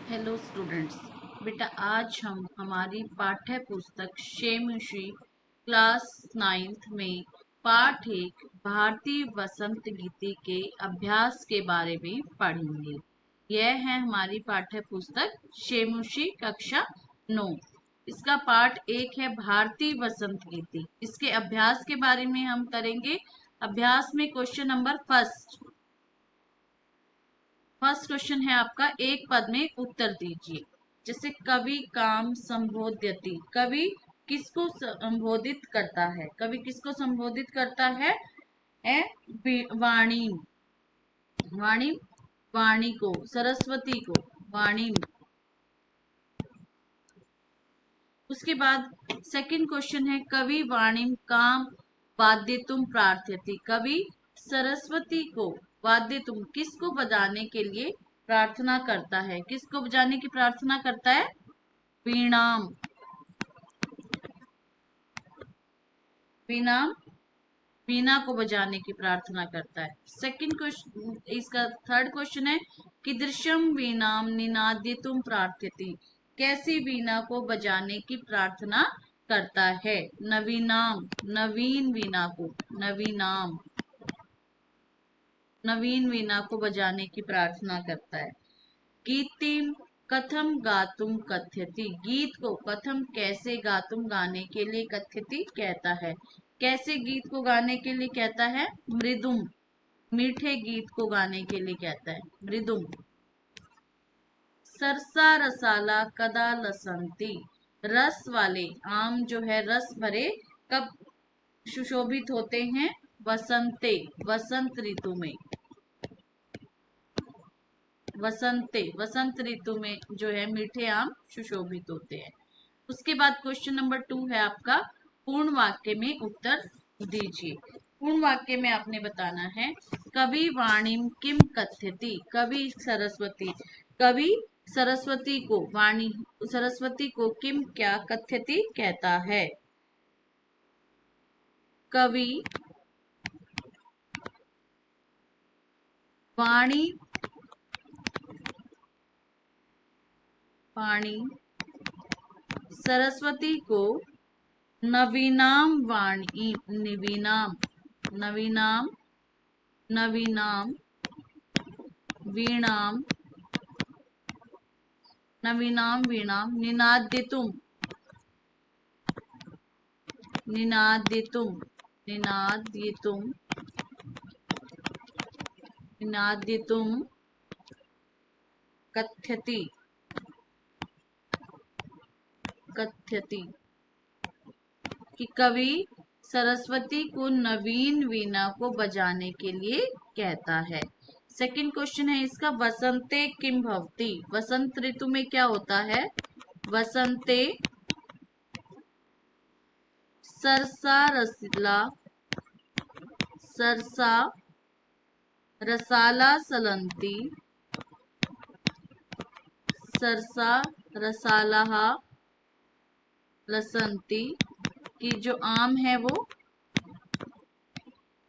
Hello students. बेटा आज हम हमारी पाठ्य पुस्तक शेमश्री क्लास 9th में पाठ 1 भारतीय वसंत गीति के अभ्यास के बारे में पढ़ेंगे। यह है हमारी पाठ्य पुस्तक शेमश्री कक्षा 9। इसका पाठ 1 है भारतीय वसंत गीति। इसके अभ्यास के बारे में हम करेंगे। अभ्यास में क्वेश्चन नंबर फर्स्ट क्वेश्चन है आपका, एक पद में उत्तर दीजिए। जैसे कवि काम संबोध्यति, कवि किसको संबोधित करता है? कवि किसको संबोधित करता है? वाणी, वाणी, वाणी को, सरस्वती को, वाणी। उसके बाद सेकंड क्वेश्चन है, कवि वाणिम काम वाद्यतुम प्रार्थयति, कवि सरस्वती को वाद्यतुम किसको बजाने के लिए प्रार्थना करता है? किसको बजाने की प्रार्थना करता है? वीणाम, वीणाम, वीणा को बजाने की प्रार्थना करता है। सेकंड क्वेश्चन, इसका थर्ड क्वेश्चन है, कीदृशम वीणाम निनादितुम प्रार्थयति, कैसी वीणा को बजाने की प्रार्थना करता है? नवीनाम, नवीन वीणा को, नवीनाम, नवीन वीणा को बजाने की प्रार्थना करता है। गीतिम कथम गातुम कथ्यति, गीत को कथम कैसे गातुम गाने के लिए कथ्यति कहता है? कैसे गीत को गाने के लिए कहता है? मृदुम, मीठे गीत को गाने के लिए कहता है मृदुम। सरसा रसाला कदा लसंती, रस वाले आम जो है रस भरे कब सुशोभित होते हैं? वसंते, वसंत ऋतु में, वसंते, वसंत ऋतु में जो है मीठे आम सुशोभित होते हैं। उसके बाद क्वेश्चन नंबर 2 है आपका, पूर्ण वाक्य में उत्तर दीजिए। पूर्ण वाक्य में आपने बताना है, कवि वाणीम किम कथ्यति, कवि सरस्वती, कवि सरस्वती को, वाणी सरस्वती को किम क्या कथ्यति कहता है? कवि वाणी, वाणी सरस्वती को नवीनाम वाणी, नवीनाम, नवीनाम, नवीनाम वीणाम, नवीनाम वीणाम निनादितुम, निनादितुम, निनादितुम, निनादितुम कथ्यति, कथ्यति, कि कवि सरस्वती को नवीन वीणा को बजाने के लिए कहता है। सेकंड क्वेश्चन है इसका, वसंते किम भवति, वसंत ऋतु में क्या होता है? वसंते सरसा रसिला, सरसा रसाला सलंती, सरसा रसाला लसंती, कि जो आम है वो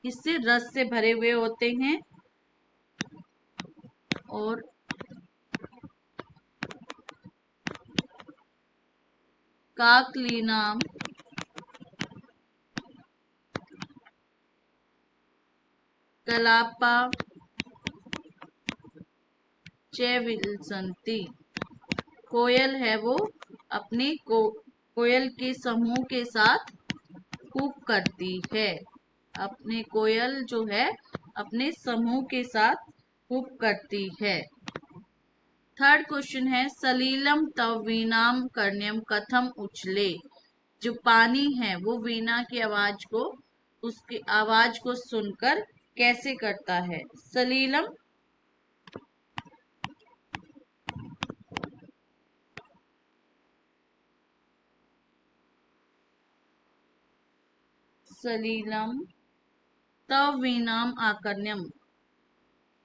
इससे रस से भरे हुए होते हैं और काकलीनाम, कलापा च विलसंती, कोयल है वो अपने कोयल के समूह के साथ कूक करती है, अपने कोयल जो है अपने समूह के साथ कूक करती है। थर्ड क्वेश्चन है, सलीलम तव वीणाम कर्ण्यम कथम उछले, जो पानी है वो वीणा की आवाज को, उसकी आवाज को सुनकर कैसे करता है? सलीलम, सलीलम तव वीणाम आकर्ण्यम,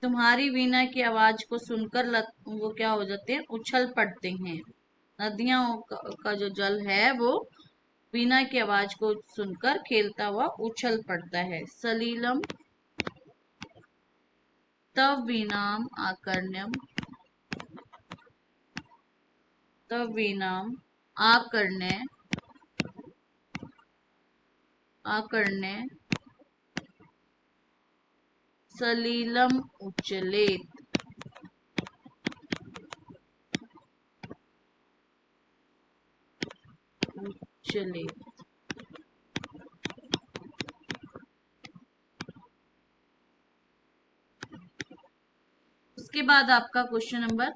तुम्हारी वीणा की आवाज को सुनकर वो क्या हो जाते हैं? उछल पड़ते हैं। नदियों का जो जल है वो वीणा की आवाज को सुनकर खेलता हुआ उछल पड़ता है। सलीलम तव वीणाम आकर्ण्यम तवीनाम आकर्ण्य आकर्ण्य सलिलम उच्चलेत उच्चलेत। उसके बाद आपका क्वेश्चन नंबर,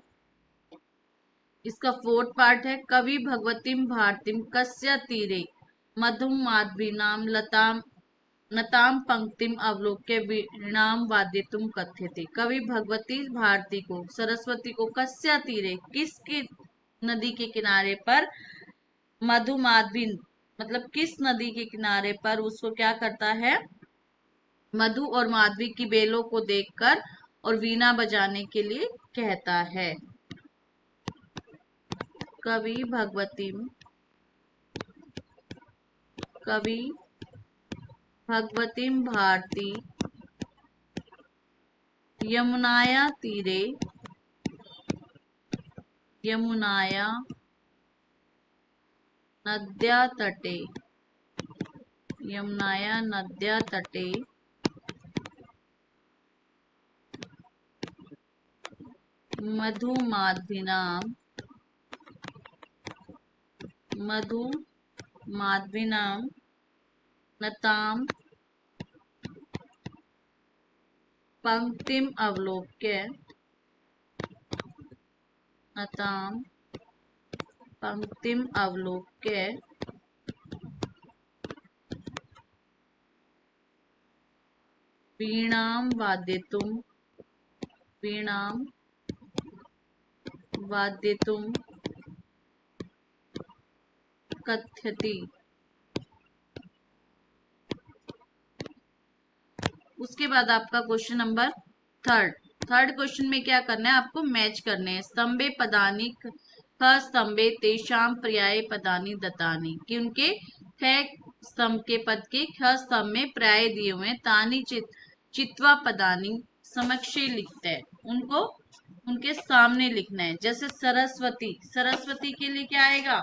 इसका फोर्थ पार्ट है, कवि भगवतीम भारतीम कस्य तीरे मधुम माधवीनाम लताम नताम पंक्तिम अवलोक्य वीणाम वाद्यतुम कथ्यते। कवि भगवती भारती को, सरस्वती को कस्य तीरे, किसकी नदी के किनारे पर, मधु माधवीन मतलब किस नदी के किनारे पर उसको क्या करता है, मधु और माधवी की बेलों को देखकर और वीणा बजाने के लिए कहता है। कवि भगवतीम भारती यमुनाया तीरे यमुनाया नद्या तटे यमुनाया नद्या तटे मधु माधवीनाम नताम पंक्तिम अवलोक्य नताम पंक्तिम अवलोक्य वीणाम वाद्यतुम कथ्यति। उसके बाद आपका क्वेश्चन नंबर थर्ड क्वेश्चन में क्या करना है, आपको मैच करने हैं। स्तंभे पदानी ख स्तंभे तेषाम पर्याय पदानी दत्तानि, कि उनके ख स्तंभ के पद के ख स्तंभ में पर्याय दिए हुए, तानी चित्वा पदानी समक्षे लिखते हैं, उनको उनके सामने लिखना है। जैसे सरस्वती के लिए क्या आएगा,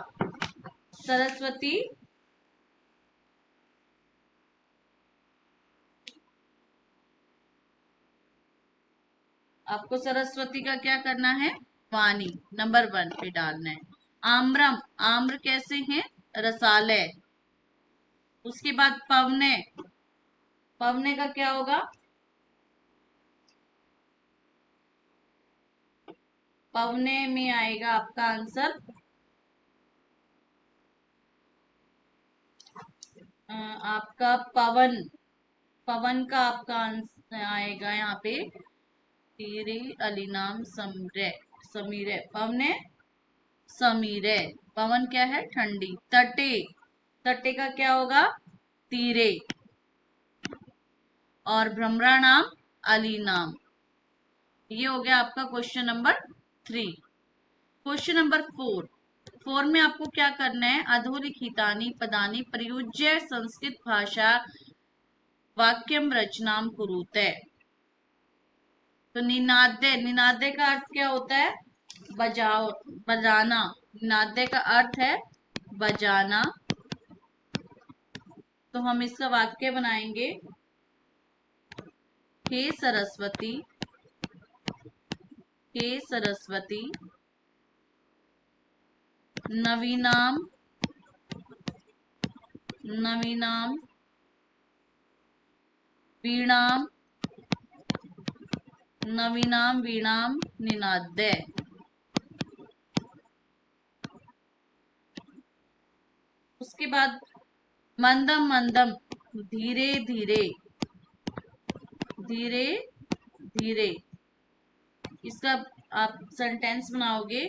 सरस्वती आपको सरस्वती का क्या करना है, वाणी नंबर 1 पे डालना है। आम्रम, आम्र कैसे हैं, रसालय। उसके बाद पवने का क्या होगा, पवने में आएगा आपका आंसर आपका पवन का आपका आंसर आएगा यहाँ पे तीरे अलीनाम समीरे पवने समीरे। पवन क्या है, ठंडी। तटे का क्या होगा, तीरे। और भ्रमरा नाम अली नाम। ये हो गया आपका क्वेश्चन नंबर 3। क्वेश्चन नंबर 4 में आपको क्या करना है, अधोलिखितानि पदानि प्रयुज्य संस्कृत भाषा वाक्यम रचनाम कुरुते। तो निनादे का अर्थ क्या होता है, बजाना। निनादे का अर्थ है बजाना। तो हम इसका वाक्य बनाएंगे, हे सरस्वती नवीनाम वीणाम निनादे। उसके बाद मंदम मंदम धीरे धीरे। इसका आप सेंटेंस बनाओगे,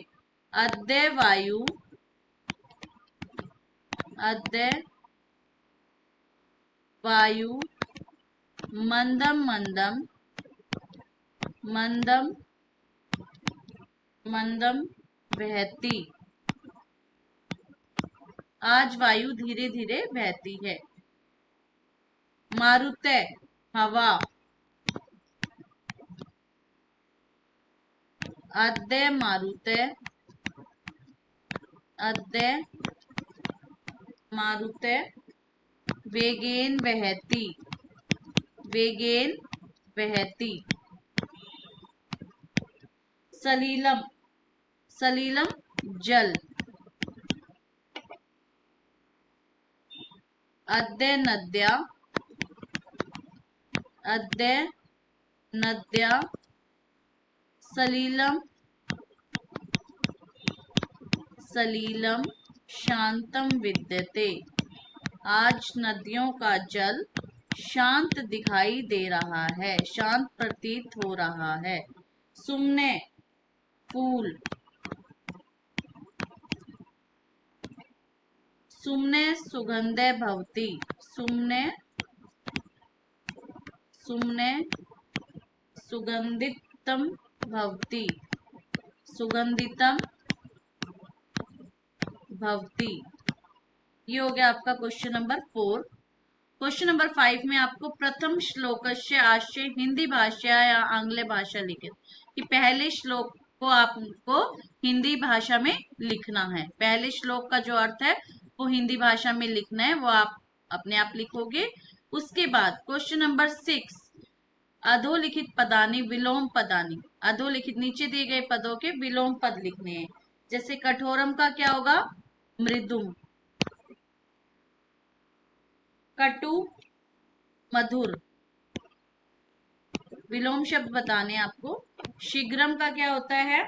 अद्य वायु मंदम मंदम बहती। आज वायु धीरे धीरे बहती है। मारुते हवा, अद्य मारुते अद्य मारुते वेगेन वहति, वेगेन वहति। सलीलम, सलीलम जल। अद्य नद्या, अद्य नद्या सलीलम, सलीलम शांतम विद्यते। आज नदियों का जल शांत दिखाई दे रहा है, शांत प्रतीत हो रहा है। सुमने फूल, सुमने सुगंधे भवति, सुमने, सुमने सुगंधितम भवति, सुगंधितम भवति। ये हो गया आपका क्वेश्चन नंबर 4। क्वेश्चन नंबर 5 में आपको प्रथम श्लोकस्य आशय हिंदी भाषा या आंग्ल भाषा लिखित, कि पहले श्लोक को आपको हिंदी भाषा में लिखना है। पहले श्लोक का जो अर्थ है वो हिंदी भाषा में लिखना है, वो आप अपने आप लिखोगे। उसके बाद क्वेश्चन नंबर 6, अधोलिखित पदानी विलोम पदानी, अधोलिखित नीचे दिए गए पदों के विलोम पद लिखने हैं। जैसे कठोरम का क्या होगा? मृदुम। कटु मधुर, विलोम शब्द बताने आपको। शीघ्रम का क्या होता है?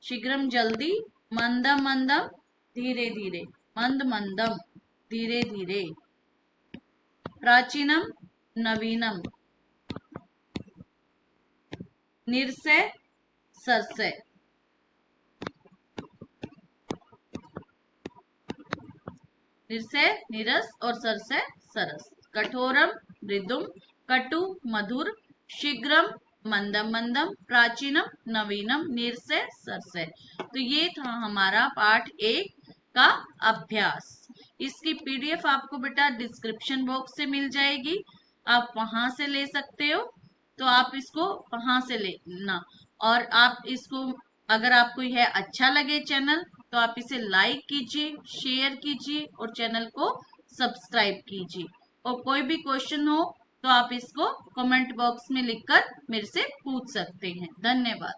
शीघ्रम जल्दी, मंदम मंदम धीरे धीरे, मंद मंदम धीरे धीरे। प्राचीनम नवीनम, निरसे सरसे, निरसे नीरस और सरसे सरस। कठोरम मृदुम, कटु मधुर, शीघ्रम मंदम मंदम, प्राचीनम नवीनम, निरसे सरसे। तो ये था हमारा पाठ 1 का अभ्यास। इसकी पीडीएफ आपको बेटा डिस्क्रिप्शन बॉक्स से मिल जाएगी, आप वहां से ले सकते हो। तो आप इसको वहां से लेना, और आप इसको, अगर आपको यह अच्छा लगे चैनल, तो आप इसे लाइक कीजिए, शेयर कीजिए और चैनल को सब्सक्राइब कीजिए। और कोई भी क्वेश्चन हो तो आप इसको कमेंट बॉक्स में लिखकर मेरे से पूछ सकते हैं। धन्यवाद।